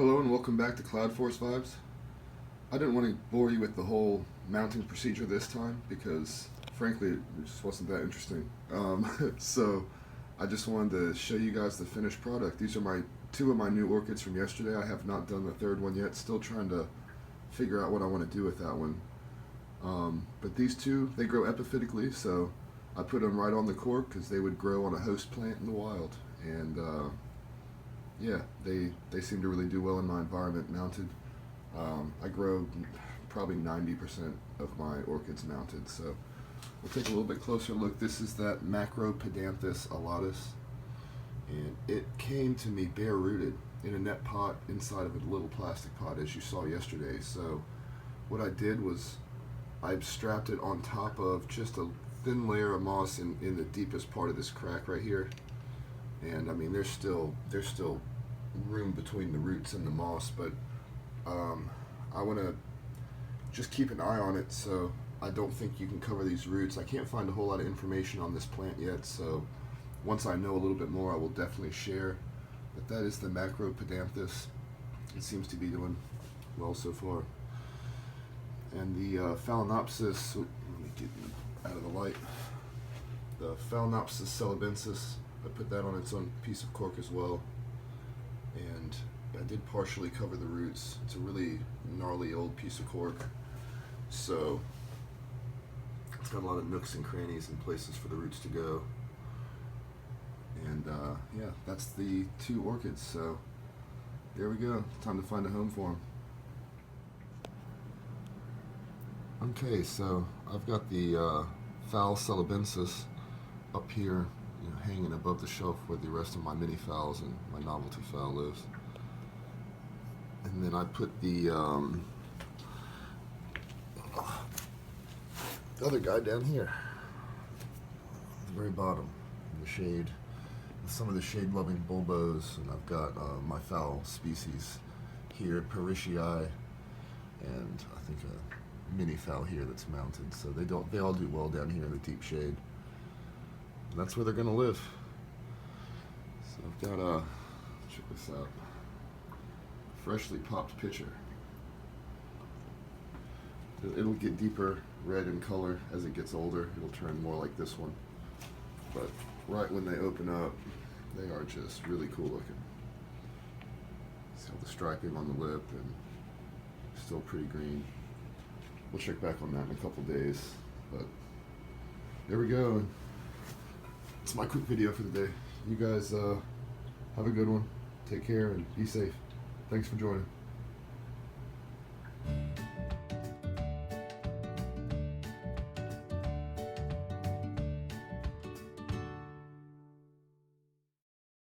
Hello and welcome back to Cloudforest Vibes. I didn't want to bore you with the whole mounting procedure this time because, frankly, it just wasn't that interesting. So I just wanted to show you guys the finished product. These are two of my new orchids from yesterday. I have not done the third one yet. Still trying to figure out what I want to do with that one. But these two, they grow epiphytically, so I put them right on the cork because they would grow on a host plant in the wild. And yeah, they seem to really do well in my environment mounted. I grow probably 90% of my orchids mounted, so we'll take a little bit closer look. This is that Macropodanthus alatus, and it came to me bare rooted in a net pot inside of a little plastic pot, as you saw yesterday. So what I did was I strapped it on top of just a thin layer of moss in the deepest part of this crack right here. And I mean, there's still room between the roots and the moss, but I want to just keep an eye on it, so I don't think you can cover these roots. I can't find a whole lot of information on this plant yet, so once I know a little bit more, I will definitely share. But that is the Macropodanthus. It seems to be doing well so far. And the Phalaenopsis, let me get you out of the light. The Phalaenopsis celebensis, I put that on its own piece of cork as well. And I did partially cover the roots. It's a really gnarly old piece of cork, so it's got a lot of nooks and crannies and places for the roots to go. And yeah, that's the two orchids, so there we go. Time to find a home for them. Okay, so I've got the Phal celebensis up here, hanging above the shelf where the rest of my mini phals and my novelty phal lives. And then I put the other guy down here at the very bottom in the shade, with some of the shade-loving bulbos. And I've got my phal species here, Parishii, and I think a mini phal here that's mounted. So they all do well down here in the deep shade. And that's where they're gonna live. So I've got check this out. Freshly popped pitcher. It'll get deeper red in color as it gets older. It'll turn more like this one. But right when they open up, they are just really cool looking. See all the striping on the lip and still pretty green. We'll check back on that in a couple days. But there we go. It's my quick video for the day. You guys have a good one. Take care and be safe. Thanks for joining.